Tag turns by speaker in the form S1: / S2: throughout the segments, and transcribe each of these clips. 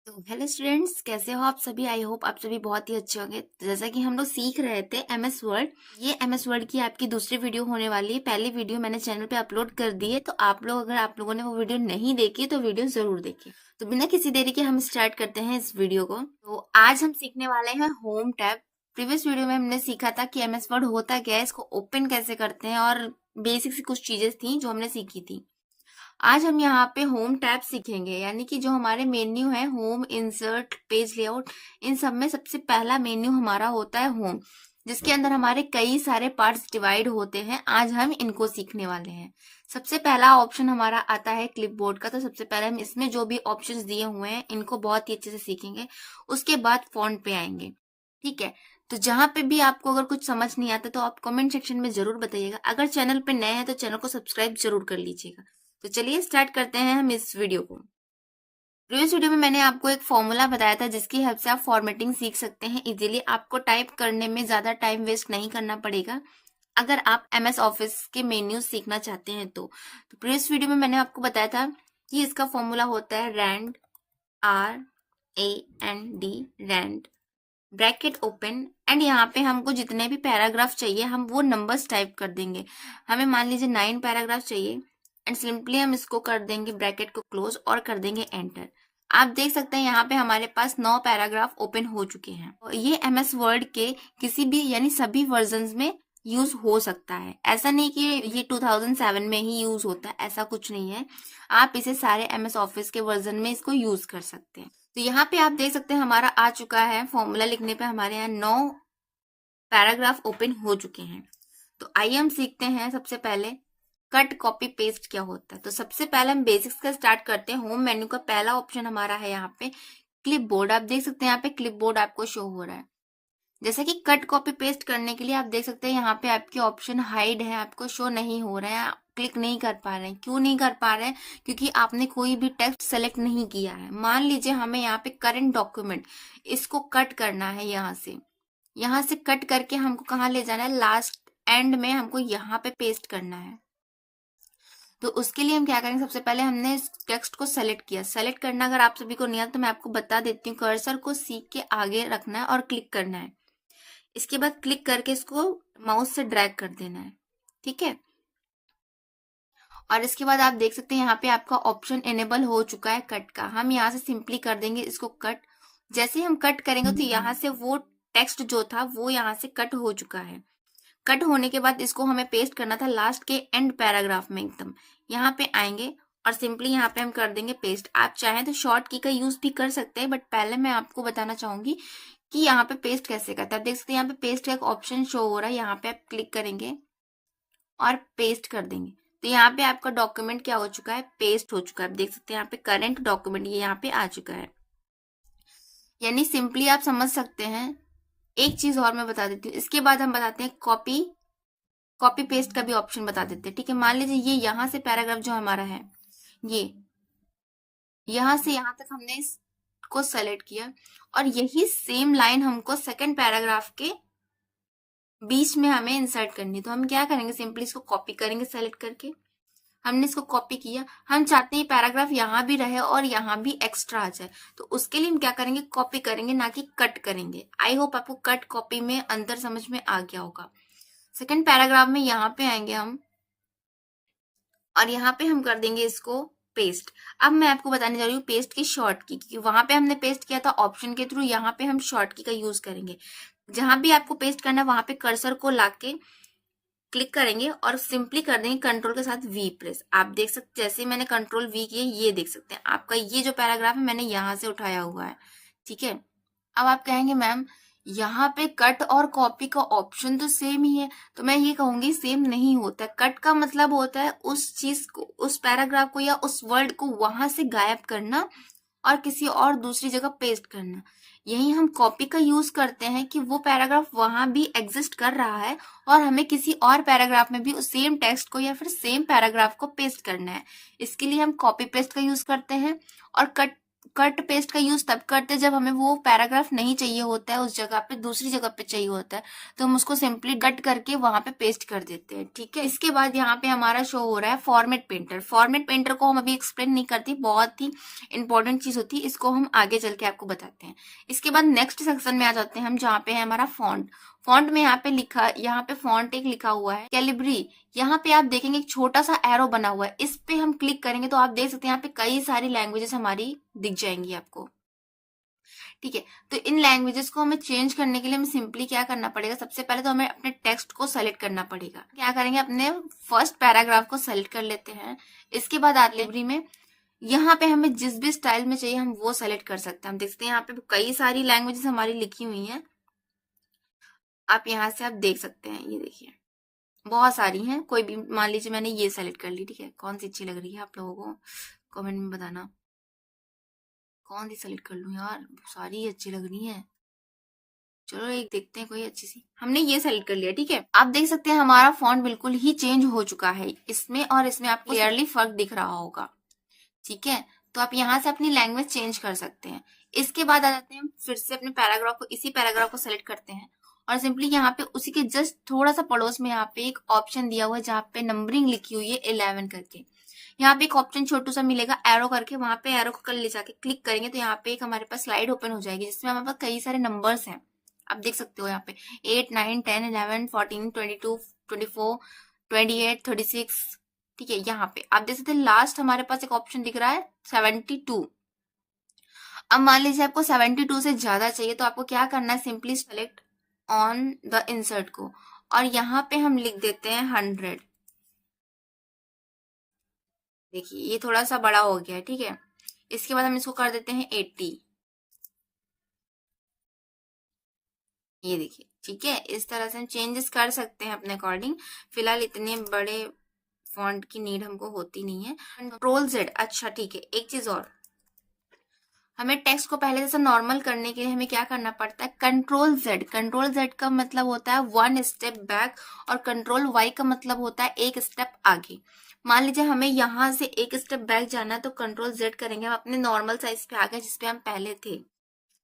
S1: तो hello students, कैसे हो आप सभी। आई होप आप सभी बहुत ही अच्छे होंगे। तो जैसा कि हम लोग सीख रहे थे एमएस वर्ड, ये एमएस वर्ड की आपकी दूसरी वीडियो होने वाली है। पहली वीडियो मैंने चैनल पे अपलोड कर दी है, तो अगर आप लोगों ने वो वीडियो नहीं देखी तो वीडियो जरूर देखिए। तो बिना किसी देरी के हम स्टार्ट करते हैं इस वीडियो को। तो आज हम सीखने वाले हैं होम टैब। प्रीवियस वीडियो में हमने सीखा था कि एमएस वर्ड होता क्या है, इसको ओपन कैसे करते हैं और बेसिक सी कुछ चीजें थी जो हमने सीखी थी। आज हम यहाँ पे होम टैब सीखेंगे, यानी कि जो हमारे मेन्यू है होम, इंसर्ट, पेज लेआउट, इन सब में सबसे पहला मेन्यू हमारा होता है होम, जिसके अंदर हमारे कई सारे पार्ट्स डिवाइड होते हैं। आज हम इनको सीखने वाले हैं। सबसे पहला ऑप्शन हमारा आता है क्लिपबोर्ड का। तो सबसे पहले हम इसमें जो भी ऑप्शंस दिए हुए हैं इनको बहुत ही अच्छे से सीखेंगे। उसके बाद फॉन्ट पे आएंगे। ठीक है। तो जहां पे भी आपको अगर कुछ समझ नहीं आता तो आप कमेंट सेक्शन में जरूर बताइएगा। अगर चैनल पे नए हैं तो चैनल को सब्सक्राइब जरूर कर लीजिएगा। तो चलिए स्टार्ट करते हैं हम इस वीडियो को। प्रीवियस वीडियो में मैंने आपको एक फॉर्मूला बताया था जिसकी हेल्प से आप फॉर्मेटिंग सीख सकते हैं इजीली। आपको टाइप करने में ज्यादा टाइम वेस्ट नहीं करना पड़ेगा अगर आप एमएस ऑफिस के मेन्यू सीखना चाहते हैं। तो प्रीवियस वीडियो में मैंने आपको बताया था कि इसका फॉर्मूला होता है rand, RAND, rand, bracket open, and यहाँ पे हमको जितने भी पैराग्राफ चाहिए हम वो नंबर्स टाइप कर देंगे। हमें मान लीजिए 9 पैराग्राफ चाहिए, एंड सिंपली हम इसको कर देंगे ब्रैकेट को क्लोज और कर देंगे एंटर। आप देख सकते हैं यहाँ पे हमारे पास 9 पैराग्राफ ओपन हो चुके हैं। और ये एमएस वर्ड के किसी भी यानी सभी वर्जन्स में यूज हो सकता है। ऐसा नहीं कि ये 2007 में ही यूज होता है, ऐसा कुछ नहीं है। आप इसे सारे एमएस ऑफिस के वर्जन में इसको यूज कर सकते हैं। तो यहाँ पे आप देख सकते हैं हमारा आ चुका है। फॉर्मूला लिखने पे हमारे यहाँ 9 पैराग्राफ ओपन हो चुके हैं। तो आइए हम सीखते हैं सबसे पहले कट कॉपी पेस्ट क्या होता है। तो सबसे पहले हम बेसिक्स का स्टार्ट करते हैं। होम मेन्यू का पहला ऑप्शन हमारा है यहाँ पे क्लिपबोर्ड। आप देख सकते हैं यहाँ पे क्लिपबोर्ड आपको शो हो रहा है। जैसे कि कट कॉपी पेस्ट करने के लिए आप देख सकते हैं यहाँ पे आपके ऑप्शन हाइड है, आपको शो नहीं हो रहे हैं, क्लिक नहीं कर पा रहे हैं। क्यों नहीं कर पा रहे हैं? क्योंकि आपने कोई भी टेक्स्ट सेलेक्ट नहीं किया है। मान लीजिए हमें यहाँ पे करंट डॉक्यूमेंट, इसको कट करना है। यहाँ से कट करके हमको कहाँ ले जाना है? लास्ट एंड में हमको यहाँ पे पेस्ट करना है। तो उसके लिए हम क्या करेंगे, सबसे पहले हमने इस टेक्स्ट को सेलेक्ट किया। सेलेक्ट करना अगर आप सभी को नहीं आता तो मैं आपको बता देती हूँ। कर्सर को सीख के आगे रखना है और क्लिक करना है। इसके बाद क्लिक करके इसको माउस से ड्रैग कर देना है। ठीक है। और इसके बाद आप देख सकते हैं यहाँ पे आपका ऑप्शन इनेबल हो चुका है कट का। हम यहाँ से सिंपली कर देंगे इसको कट। जैसे हम कट करेंगे तो यहाँ से वो टेक्स्ट जो था वो यहाँ से कट हो चुका है। कट होने के बाद इसको हमें पेस्ट करना था लास्ट के एंड पैराग्राफ में एकदम। यहाँ पे आएंगे और सिंपली यहाँ पे हम कर देंगे पेस्ट। आप चाहें तो शॉर्ट की का यूज भी कर सकते हैं, बट पहले मैं आपको बताना चाहूंगी कि यहाँ पे पेस्ट कैसे करते हैं। आप देख सकते हैं यहाँ पे पेस्ट का एक ऑप्शन शो हो रहा है। यहाँ पे आप क्लिक करेंगे और पेस्ट कर देंगे। तो यहाँ पे आपका डॉक्यूमेंट क्या हो चुका है? पेस्ट हो चुका है। आप देख सकते हैं यहाँ पे करंट डॉक्यूमेंट ये यहाँ पे आ चुका है। यानी सिंपली आप समझ सकते हैं। एक चीज और मैं बता देती हूँ, इसके बाद हम बताते हैं कॉपी पेस्ट का भी ऑप्शन बता देते हैं। ठीक है। मान लीजिए ये यहाँ से पैराग्राफ जो हमारा है, ये यहाँ से यहाँ तक हमने इसको सेलेक्ट किया, और यही सेम लाइन हमको सेकंड पैराग्राफ के बीच में हमें इंसर्ट करनी है। तो हम क्या करेंगे, सिंपली इसको कॉपी करेंगे सेलेक्ट करके। हमने इसको कॉपी किया, हम चाहते हैं पैराग्राफ यहाँ भी रहे और यहाँ भी एक्स्ट्रा आ जाए। तो उसके लिए हम क्या करेंगे, कॉपी करेंगे, ना कि कट करेंगे। आई होप आपको कट कॉपी में अंतर समझ में आ गया होगा। सेकंड पैराग्राफ में यहाँ पे आएंगे हम, और यहाँ पे हम कर देंगे इसको पेस्ट। अब मैं आपको बताने जा रही हूँ पेस्ट की शॉर्ट की, क्योंकि वहां पे हमने पेस्ट किया था ऑप्शन के थ्रू, यहाँ पे हम शॉर्ट की का यूज करेंगे। जहां भी आपको पेस्ट करना है वहां पे कर्सर को लाके क्लिक करेंगे और सिंपली कर देंगे कंट्रोल के साथ वी प्रेस। आप देख सकते जैसे मैंने कंट्रोल वी किया, ये देख सकते हैं आपका ये जो पैराग्राफ है मैंने यहाँ से उठाया हुआ है। ठीक है। अब आप कहेंगे मैम यहाँ पे कट और कॉपी का ऑप्शन तो सेम ही है। तो मैं ये कहूंगी सेम नहीं होता। कट का मतलब होता है उस चीज को, उस पैराग्राफ को या उस वर्ड को वहां से गायब करना और किसी और दूसरी जगह पेस्ट करना। यही हम कॉपी का यूज करते हैं कि वो पैराग्राफ वहां भी एग्जिस्ट कर रहा है और हमें किसी और पैराग्राफ में भी उस सेम टेक्स्ट को या फिर सेम पैराग्राफ को पेस्ट करना है। इसके लिए हम कॉपी पेस्ट का यूज करते हैं। और कट कट पेस्ट का यूज तब करते हैं जब हमें वो पैराग्राफ नहीं चाहिए होता है उस जगह पे, दूसरी जगह पे चाहिए होता है, तो हम उसको सिंपली कट करके वहां पे पेस्ट कर देते हैं। ठीक है, इसके बाद यहाँ पे हमारा शो हो रहा है फॉर्मेट पेंटर। फॉर्मेट पेंटर को हम अभी एक्सप्लेन नहीं करती, बहुत ही इंपॉर्टेंट चीज होती है, इसको हम आगे चल के आपको बताते हैं। इसके बाद नेक्स्ट सेक्शन में आ जाते हैं हम, जहाँ पे है हमारा फॉन्ट। फॉन्ट में यहाँ पे फॉन्ट एक लिखा हुआ है कैलिब्री। यहाँ पे आप देखेंगे एक छोटा सा एरो बना हुआ है, इस पे हम क्लिक करेंगे तो आप देख सकते हैं यहाँ पे कई सारी लैंग्वेजेस हमारी दिख जाएंगी आपको। ठीक है, तो इन लैंग्वेजेस को हमें चेंज करने के लिए हमें सिंपली क्या करना पड़ेगा, सबसे पहले तो हमें अपने टेक्स्ट को सेलेक्ट करना पड़ेगा। क्या करेंगे, अपने फर्स्ट पैराग्राफ को सेलेक्ट कर लेते हैं। इसके बाद कैलिब्री में यहाँ पे हमें जिस भी स्टाइल में चाहिए हम वो सेलेक्ट कर सकते हैं। हम देख सकते हैं यहाँ पे कई सारी लैंग्वेजेस हमारी लिखी हुई हैं, आप यहाँ से आप देख सकते हैं, ये देखिए बहुत सारी हैं, कोई भी मान लीजिए मैंने ये सेलेक्ट कर ली। ठीक है, कौन सी अच्छी लग रही है आप लोगों को कमेंट में बताना, कौन सी सेलेक्ट कर लूं यार, सारी अच्छी लग रही है। चलो एक देखते हैं कोई अच्छी सी, हमने ये सेलेक्ट कर लिया। ठीक है, आप देख सकते हैं हमारा फॉन्ट बिल्कुल ही चेंज हो चुका है, इसमें और इसमें आपको क्लियरली फर्क दिख रहा होगा। ठीक है, तो आप यहाँ से अपनी लैंग्वेज चेंज कर सकते हैं। इसके बाद आ जाते हैं फिर से अपने पैराग्राफ को, इसी पैराग्राफ को सेलेक्ट करते हैं और सिंपली यहाँ पे उसी के जस्ट थोड़ा सा पड़ोस में यहाँ पे एक ऑप्शन दिया हुआ है जहाँ पे नंबरिंग लिखी हुई है 11 करके। यहाँ पे एक ऑप्शन छोटू सा मिलेगा एरो करके, वहां पे एरो को कर ले जाके क्लिक करेंगे तो यहाँ पे एक हमारे पास स्लाइड ओपन हो जाएगी जिसमें हमारे पास कई सारे नंबर्स हैं। आप देख सकते हो यहाँ पे 8, 9, 10, 11, 14, 22, 24, 28, 36। ठीक है, यहाँ पे आप देख सकते हैं लास्ट हमारे पास एक ऑप्शन दिख रहा है 72। अब मान लीजिए आपको 72 से ज्यादा चाहिए तो आपको क्या करना है, simply select on the insert को और यहाँ पे हम लिख देते हैं 100। देखिए ये थोड़ा सा बड़ा हो गया है। ठीक है, इसके बाद हम इसको कर देते हैं 80। ये देखिए, ठीक है, इस तरह से हम चेंजेस कर सकते हैं अपने अकॉर्डिंग। फिलहाल इतने बड़े फॉन्ट की नीड हमको होती नहीं है। कंट्रोल Z, अच्छा ठीक है, एक चीज और, हमें टेक्स्ट को पहले जैसा नॉर्मल करने के लिए हमें क्या करना पड़ता है, कंट्रोल Z। कंट्रोल Z का मतलब होता है 1 स्टेप बैक और कंट्रोल Y का मतलब होता है 1 स्टेप आगे। मान लीजिए हमें यहाँ से 1 स्टेप बैक जाना है तो कंट्रोल Z करेंगे, हम अपने नॉर्मल साइज पे आ गए जिसपे हम पहले थे।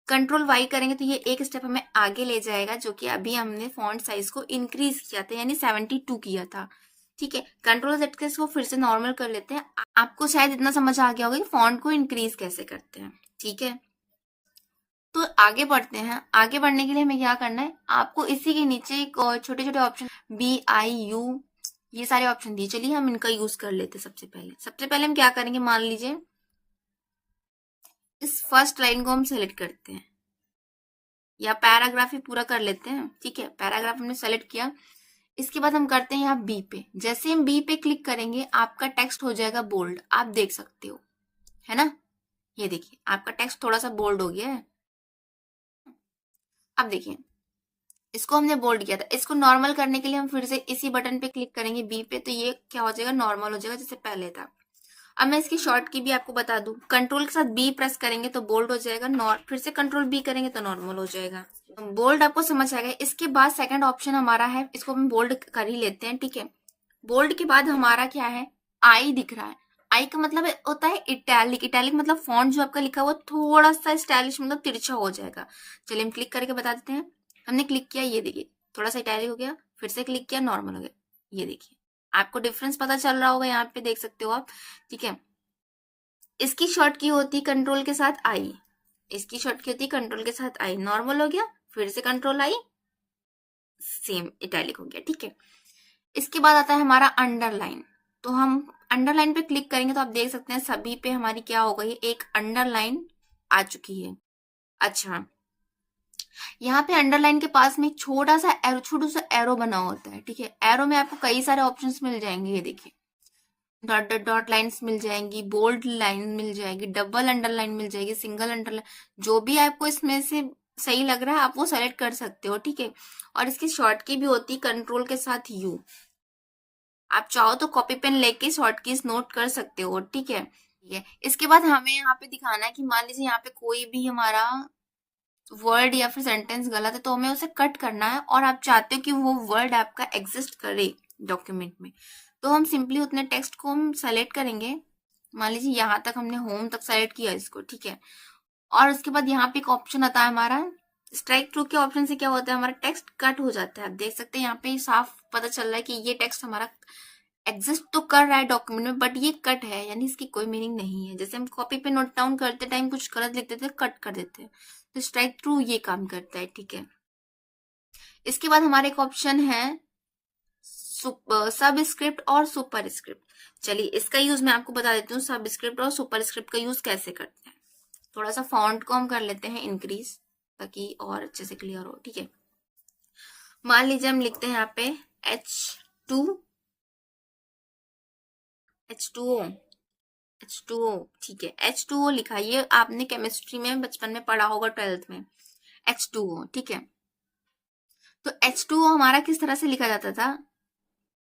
S1: कंट्रोल Y करेंगे तो ये 1 स्टेप हमें आगे ले जाएगा, जो कि अभी हमने फॉन्ट साइज को इंक्रीज किया था, यानी 72 किया था। ठीक है, कंट्रोल Z के इसको फिर से नॉर्मल कर लेते हैं। आपको शायद इतना समझ आ गया होगा कि फॉन्ट को इंक्रीज कैसे करते हैं। ठीक है, तो आगे बढ़ते हैं। आगे बढ़ने के लिए हमें क्या करना है, आपको इसी के नीचे एक छोटे छोटे ऑप्शन BIU ये सारे ऑप्शन दिए, चलिए हम इनका यूज कर लेते हैं। सबसे पहले हम क्या करेंगे, मान लीजिए इस फर्स्ट लाइन को हम सेलेक्ट करते हैं या पैराग्राफ ही पूरा कर लेते हैं। ठीक है, पैराग्राफ हमने सेलेक्ट किया। इसके बाद हम करते हैं यहाँ बी पे, जैसे हम बी पे क्लिक करेंगे आपका टेक्स्ट हो जाएगा बोल्ड, आप देख सकते हो, है ना। ये देखिए आपका टेक्स्ट थोड़ा सा बोल्ड हो गया है। अब देखिए इसको हमने बोल्ड किया था, इसको नॉर्मल करने के लिए हम फिर से इसी बटन पे क्लिक करेंगे बी पे, तो ये क्या हो जाएगा, नॉर्मल हो जाएगा जैसे पहले था। अब मैं इसकी शॉर्ट की भी आपको बता दूं, कंट्रोल के साथ बी प्रेस करेंगे तो बोल्ड हो जाएगा, फिर से कंट्रोल बी करेंगे तो नॉर्मल हो जाएगा। बोल्ड आपको समझ आएगा। इसके बाद सेकंड ऑप्शन हमारा है, इसको हम बोल्ड कर ही लेते हैं। ठीक है, बोल्ड के बाद हमारा क्या है, आई दिख रहा है। आई का मतलब होता है इटैलिक। इटैलिक मतलब फॉन्ट जो आपका लिखा हुआ थोड़ा सा स्टाइलिश, मतलब तिरछा हो जाएगा। चलिए हम क्लिक करके बता देते हैं। हमने क्लिक किया, ये देखिए थोड़ा सा इटैलिक हो गया, फिर से क्लिक किया नॉर्मल हो गया। ये देखिए आपको डिफरेंस पता चल रहा होगा, यहाँ पे देख सकते हो आप। ठीक है, इसकी शॉर्ट की होती कंट्रोल के साथ आई, इसकी शॉर्ट की होती कंट्रोल के साथ आई, नॉर्मल हो गया, फिर से कंट्रोल आई, सेम इटैलिक हो गया। ठीक है, इसके बाद आता है हमारा अंडरलाइन। तो हम अंडरलाइन पे क्लिक करेंगे तो आप देख सकते हैं सभी पे हमारी क्या हो गई, एक अंडरलाइन आ चुकी है। अच्छा, यहाँ पे अंडरलाइन के पास में छोटा सा एरो बना होता है। ठीक है, एरो में आपको कई सारे ऑप्शंस मिल जाएंगे। ये देखिए डॉट डॉट डॉट लाइन्स मिल जाएंगी, बोल्ड लाइन मिल जाएगी, डबल अंडरलाइन मिल जाएगी, सिंगल अंडरलाइन, जो भी आपको इसमें से सही लग रहा है आप वो सेलेक्ट कर सकते हो। ठीक है, और इसकी शॉर्ट की भी होती है कंट्रोल के साथ यू, आप चाहो तो कॉपी पेन लेके शॉर्ट कीज नोट कर सकते हो। ठीक है, इसके बाद हमें यहाँ पे दिखाना है कि मान लीजिए यहाँ पे कोई भी हमारा वर्ड या फिर सेंटेंस गलत है तो हमें उसे कट करना है और आप चाहते हो कि वो वर्ड आपका एग्जिस्ट करे डॉक्यूमेंट में, तो हम सिंपली उतने टेक्स्ट को हम सेलेक्ट करेंगे। मान लीजिए यहाँ तक हमने होम तक सेलेक्ट किया इसको। ठीक है, और उसके बाद यहाँ पे एक ऑप्शन आता है हमारा स्ट्राइक थ्रू के ऑप्शन से क्या होता है, हमारा टेक्स्ट कट हो जाता है। आप देख सकते हैं यहाँ पे साफ पता चल रहा है कि ये टेक्स्ट हमारा एग्जिस्ट तो कर रहा है डॉक्यूमेंट में, बट ये कट है, यानी इसकी कोई मीनिंग नहीं है। जैसे हम कॉपी पे नोट डाउन करते टाइम कुछ गलत लिख देते, कट कर देते हैं, तो स्ट्राइक थ्रू ये काम करता है। ठीक है, इसके बाद हमारे एक ऑप्शन है सब स्क्रिप्ट और सुपर स्क्रिप्ट। चलिए इसका यूज मैं आपको बता देती हूँ, सब स्क्रिप्ट और सुपर स्क्रिप्ट का यूज कैसे करते हैं। थोड़ा सा फॉन्ट को हम कर लेते हैं इंक्रीज, ताकि और अच्छे से क्लियर हो। ठीक है, मान लीजिए हम लिखते हैं यहाँ पे H2O, ठीक है, H2O लिखा। ये आपने केमिस्ट्री में बचपन में पढ़ा होगा, 12th में, H2O। ठीक है, तो H2O हमारा किस तरह से लिखा जाता था,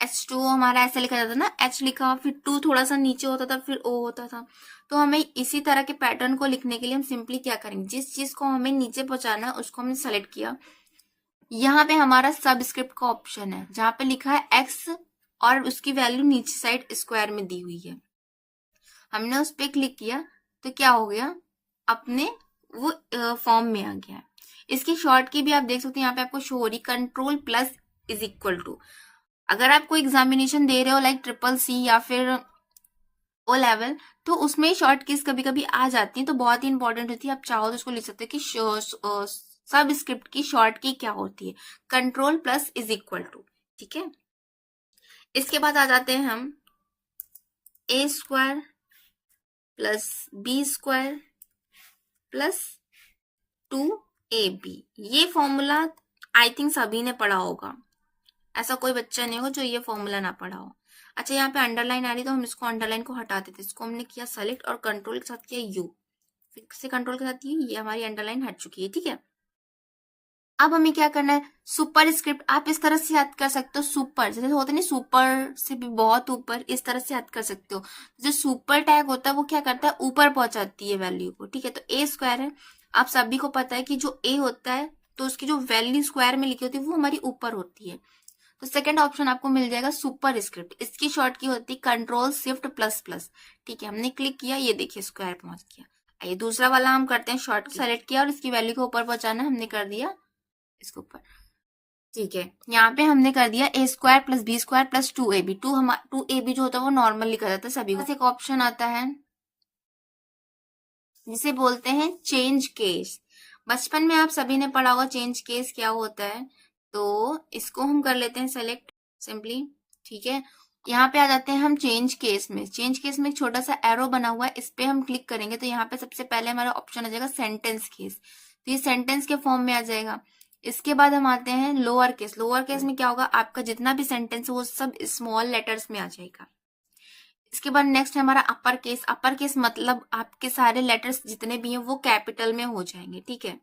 S1: H2O हमारा ऐसे लिखा जाता था ना, H लिखा, फिर 2 थोड़ा सा नीचे होता था, फिर O होता था। तो हमें इसी तरह के पैटर्न को लिखने के लिए हम सिंपली क्या करेंगे, जिस चीज को हमें नीचे पहुंचाना है उसको हमने सेलेक्ट किया। यहाँ पे हमारा सबस्क्रिप्ट का ऑप्शन है जहां पे लिखा है X और उसकी वैल्यू नीचे साइड स्क्वायर में दी हुई है। हमने उस पर क्लिक किया तो क्या हो गया, अपने वो फॉर्म में आ गया। इसकी शॉर्ट की भी आप देख सकते हैं, यहाँ पे आपको शो हो रही Ctrl+= अगर आप कोई एग्जामिनेशन दे रहे हो लाइक CCC या फिर O लेवल, तो उसमें शॉर्ट कीज कभी कभी आ जाती हैं, तो बहुत ही इंपॉर्टेंट होती है। आप चाहो तो उसको लिख सकते हैं कि सब स्क्रिप्ट की शॉर्ट की क्या होती है, Ctrl+= ठीक है। इसके बाद आ जाते हैं हम A² + B² + 2AB। ये फॉर्मूला आई थिंक सभी ने पढ़ा होगा, ऐसा कोई बच्चा नहीं होगा जो ये फॉर्मूला ना पढ़ा हो। अच्छा, यहाँ पे अंडरलाइन आ रही, तो हम इसको अंडरलाइन को हटा देते। इसको हमने किया सेलेक्ट और कंट्रोल के साथ किया U, फिर से कंट्रोल के साथ ये हमारी अंडरलाइन हट चुकी है। ठीक है, अब हमें क्या करना है, सुपर स्क्रिप्ट आप इस तरह से याद कर सकते हो। सुपर जैसे होता है ना, सुपर से भी बहुत ऊपर, इस तरह से याद कर सकते हो। जो सुपर टैग होता है वो क्या करता है, ऊपर पहुंचाती है वैल्यू को। ठीक है, तो A² है, आप सभी को पता है कि जो A होता है तो उसकी जो वैल्यू स्क्वायर में लिखी होती है वो हमारी ऊपर होती है। तो सेकंड ऑप्शन आपको मिल जाएगा सुपर स्क्रिप्ट। इसकी शॉर्ट की होती है Ctrl+Shift++। ठीक है, हमने क्लिक किया, ये देखिए स्क्वायर पहुंच गया। आइए दूसरा वाला हम करते हैं, शॉर्ट सेलेक्ट किया और इसकी वैल्यू को ऊपर पहुंचाना, हमने कर दिया इसके ऊपर। ठीक है, यहाँ पे हमने कर दिया A² + B² + 2AB। 2AB जो होता है वो नॉर्मल लिखा जाता है सभी को। एक ऑप्शन आता है जिसे बोलते हैं चेंज केस। बचपन में आप सभी ने पढ़ा होगा चेंज केस क्या होता है, तो इसको हम कर लेते हैं सेलेक्ट सिंपली। ठीक है, यहाँ पे आ जाते हैं हम चेंज केस में। चेंज केस में एक छोटा सा एरो बना हुआ है, इस पे हम क्लिक करेंगे तो यहाँ पे सबसे पहले हमारा ऑप्शन आ जाएगा सेंटेंस केस, तो ये सेंटेंस के फॉर्म में आ जाएगा। इसके बाद हम आते हैं लोअर केस। लोअर केस में क्या होगा, आपका जितना भी सेंटेंस है वो सब स्मॉल लेटर्स में आ जाएगा। इसके बाद नेक्स्ट है हमारा अपर केस। अपर केस मतलब आपके सारे लेटर्स जितने भी हैं वो कैपिटल में हो जाएंगे। ठीक है,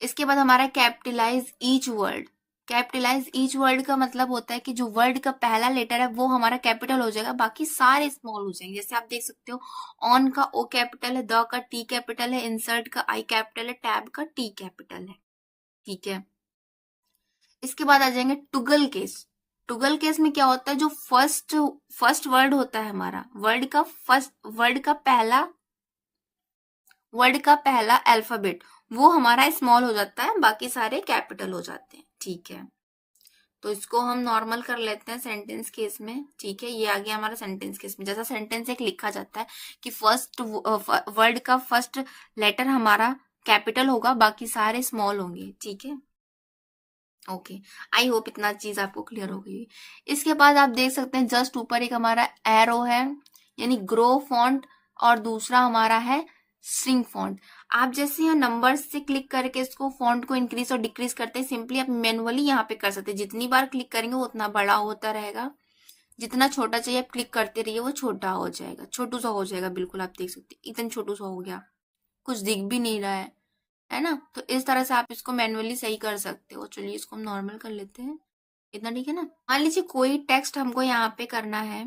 S1: इसके बाद हमारा capitalize each word. Capitalize each word का मतलब होता है कि जो वर्ड का पहला लेटर है वो हमारा कैपिटल हो जाएगा, बाकी सारे स्मॉल हो जाएंगे। जैसे आप देख सकते हो, ऑन का O कैपिटल है, द का T कैपिटल है, इंसर्ट का I कैपिटल है, टैब का T कैपिटल है। ठीक है, इसके बाद आ जाएंगे टुगल केस। टुगल केस में क्या होता है, जो फर्स्ट वर्ड होता है हमारा, वर्ड का पहला अल्फाबेट वो हमारा स्मॉल हो जाता है, बाकी सारे कैपिटल हो जाते हैं। ठीक है, तो इसको हम नॉर्मल कर लेते हैं सेंटेंस केस में। ठीक है, ये आ गया हमारा सेंटेंस केस में। जैसा सेंटेंस एक लिखा जाता है कि फर्स्ट वर्ड का फर्स्ट लेटर हमारा कैपिटल होगा, बाकी सारे स्मॉल होंगे। ठीक है, ओके, आई होप इतना चीज आपको क्लियर हो गई। इसके बाद आप देख सकते हैं जस्ट ऊपर एक हमारा एरो है, यानी ग्रो फॉन्ट, और दूसरा हमारा है श्रिंक फॉन्ट। आप जैसे यहाँ नंबर से क्लिक करके इसको फॉन्ट को इंक्रीज और डिक्रीज करते हैं, सिंपली आप मैनुअली यहाँ पे कर सकते हैं। जितनी बार क्लिक करेंगे वो उतना बड़ा होता रहेगा, जितना छोटा चाहिए आप क्लिक करते रहिए वो छोटा हो जाएगा, छोटू सा हो जाएगा। बिल्कुल आप देख सकते हैं इतना छोटू सा हो गया, कुछ दिख भी नहीं रहा है ना। तो इस तरह से आप इसको मैनुअली सही कर सकते हो। चलिए इसको हम नॉर्मल कर लेते हैं, इतना ठीक है ना। मान लीजिए कोई टेक्स्ट हमको यहाँ पे करना है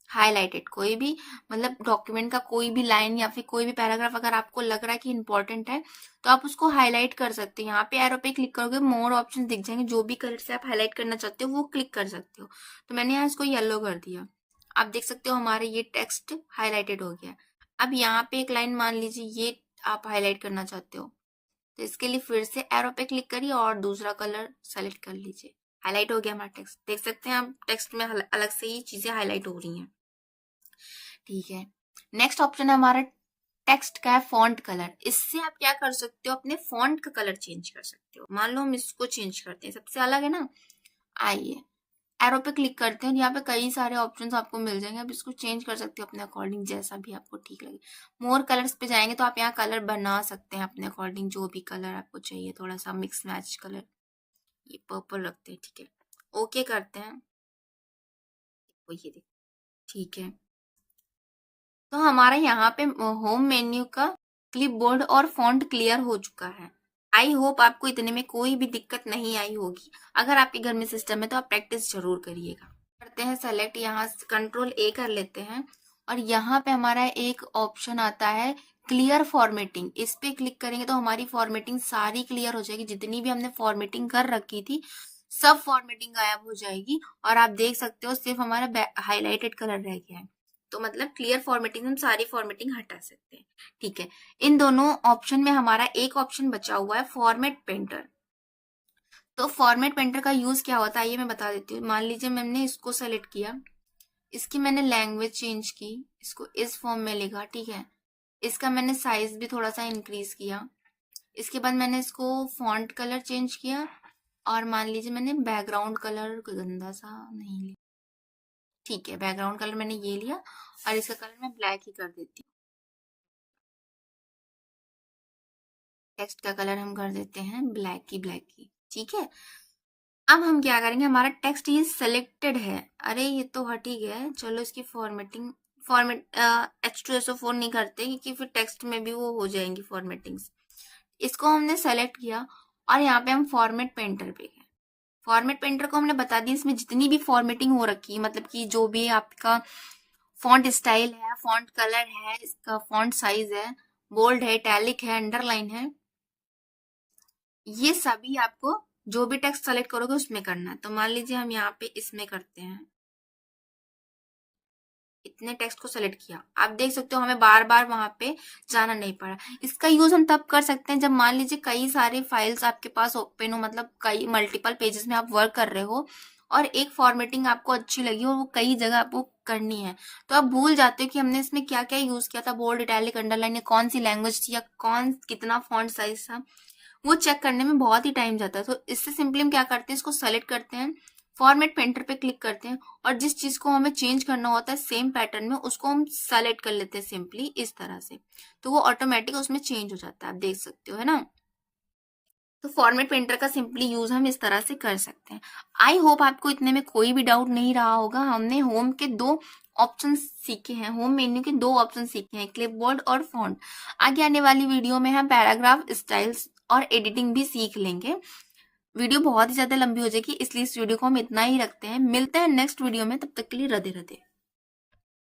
S1: हाईलाइटेड, कोई भी मतलब डॉक्यूमेंट का कोई भी लाइन या फिर कोई भी पैराग्राफ अगर आपको लग रहा है कि इंपॉर्टेंट है तो आप उसको हाईलाइट कर सकते हैं। यहाँ पे एरो पे क्लिक करोगे मोर ऑप्शन दिख जाएंगे, जो भी कलर से आप हाईलाइट करना चाहते हो वो क्लिक कर सकते हो। तो मैंने यहाँ इसको येलो कर दिया, आप देख सकते हो हमारे ये टेक्स्ट हाईलाइटेड हो गया। अब यहाँ पे एक लाइन मान लीजिए ये आप हाईलाइट करना चाहते हो, तो इसके लिए फिर से एरो पे क्लिक करिए और दूसरा कलर सेलेक्ट कर लीजिए। हाईलाइट हो गया हमारा टेक्स्ट, देख सकते हैं आप टेक्स्ट में अलग से ही चीजें हाईलाइट हो रही हैं। ठीक है, नेक्स्ट ऑप्शन है हमारा टेक्स्ट का है फॉन्ट कलर। इससे आप क्या कर सकते हो, अपने फॉन्ट का कलर चेंज कर सकते हो। मान लो हम इसको चेंज करते हैं, सबसे अलग है ना, आइए एरो पे क्लिक करते हैं, यहाँ पे कई सारे ऑप्शंस आपको मिल जाएंगे। आप इसको चेंज कर सकते हो अपने अकॉर्डिंग, जैसा भी आपको ठीक लगे। मोर कलर्स पे जाएंगे तो आप यहाँ कलर बना सकते हैं अपने अकॉर्डिंग, जो भी कलर आपको चाहिए, थोड़ा सा मिक्स मैच कलर। ये पर्पल रखते हैं, ठीक है, ओके करते हैं। ये देखो, ठीक है, तो हमारा यहाँ पे होम मेन्यू का क्लिपबोर्ड और फॉन्ट क्लियर हो चुका है। आई होप आपको इतने में कोई भी दिक्कत नहीं आई होगी। अगर आपके घर में सिस्टम है तो आप प्रैक्टिस जरूर करिएगा। करते हैं सेलेक्ट, यहाँ कंट्रोल ए कर लेते हैं और यहाँ पे हमारा एक ऑप्शन आता है क्लियर फॉर्मेटिंग। इस पे क्लिक करेंगे तो हमारी फॉर्मेटिंग सारी क्लियर हो जाएगी। जितनी भी हमने फॉर्मेटिंग कर रखी थी सब फॉर्मेटिंग गायब हो जाएगी और आप देख सकते हो सिर्फ हमारा हाईलाइटेड कलर रह गया है। तो मतलब क्लियर फॉर्मेटिंग, हम सारी फॉर्मेटिंग हटा सकते हैं। ठीक है, इन दोनों ऑप्शन में हमारा एक ऑप्शन बचा हुआ है फॉर्मेट पेंटर। तो फॉर्मेट पेंटर का यूज क्या होता है ये मैं बता देती हूँ। मान लीजिए मैंने इसको सेलेक्ट किया, इसकी मैंने लैंग्वेज चेंज की, इसको इस फॉर्म में लिखा, ठीक है, इसका मैंने साइज भी थोड़ा सा इंक्रीज किया। इसके बाद मैंने इसको फॉन्ट कलर चेंज किया और मान लीजिए मैंने बैकग्राउंड कलर गंदा सा नहीं लिया, ठीक है, बैकग्राउंड कलर मैंने ये लिया और इसका कलर मैं ब्लैक ही कर देती हूँ। टेक्स्ट का कलर हम कर देते हैं ब्लैक की, ठीक है। अब हम क्या करेंगे, हमारा टेक्स्ट ये सिलेक्टेड है, अरे ये तो हट ही गया है, चलो इसकी फॉर्मेट H2SO4 नहीं करते क्योंकि फिर टेक्स्ट में भी वो हो जाएंगी फॉर्मेटिंग्स। इसको हमने सेलेक्ट किया और यहाँ पे हम फॉर्मेट पेंटर पे गए। फॉर्मेट पेंटर को हमने बता दी इसमें जितनी भी फॉर्मेटिंग हो रखी है, मतलब कि जो भी आपका फॉन्ट स्टाइल है, फॉन्ट कलर है, इसका फॉन्ट साइज है, बोल्ड है, इटैलिक है, अंडरलाइन है, ये सभी आपको जो भी टेक्स्ट सेलेक्ट करोगे उसमें करना है। तो मान लीजिए हम यहाँ पे इसमें करते हैं, इतने टेक्स्ट को सेलेक्ट किया, आप देख सकते हो हमें बार बार वहां पे जाना नहीं पड़ा। इसका यूज हम तब कर सकते हैं जब मान लीजिए कई सारे फाइल्स आपके पास ओपन हो, मतलब कई मल्टीपल पेजेस में आप वर्क कर रहे हो और एक फॉर्मेटिंग आपको अच्छी लगी और वो कई जगह आपको करनी है, तो आप भूल जाते हो कि हमने इसमें क्या क्या यूज किया था, बोल्ड, इटैलिक, अंडरलाइन, या कौन सी लैंग्वेज थी या कौन कितना फॉन्ट साइज था, वो चेक करने में बहुत ही टाइम जाता है। तो इससे सिंपली हम क्या करते हैं, इसको सेलेक्ट करते हैं, फॉर्मेट पेंटर पे क्लिक करते हैं और जिस चीज को हमें चेंज करना होता है सेम पैटर्न में उसको हम सेलेक्ट कर लेते हैं सिंपली इस तरह से, तो वो ऑटोमेटिक उसमें चेंज हो जाता है, आप देख सकते हो, है ना। तो फॉर्मेट पेंटर का सिंपली यूज हम इस तरह से कर सकते हैं। आई होप आपको इतने में कोई भी डाउट नहीं रहा होगा। हमने होम के दो ऑप्शन सीखे हैं, होम मेन्यू के दो ऑप्शन सीखे हैं, क्लिपबोर्ड और फॉन्ट। आगे आने वाली वीडियो में हम पैराग्राफ स्टाइल्स और एडिटिंग भी सीख लेंगे। वीडियो बहुत ही ज्यादा लंबी हो जाएगी, इसलिए इस वीडियो को हम इतना ही रखते हैं। मिलते हैं नेक्स्ट वीडियो में, तब तक के लिए राधे राधे।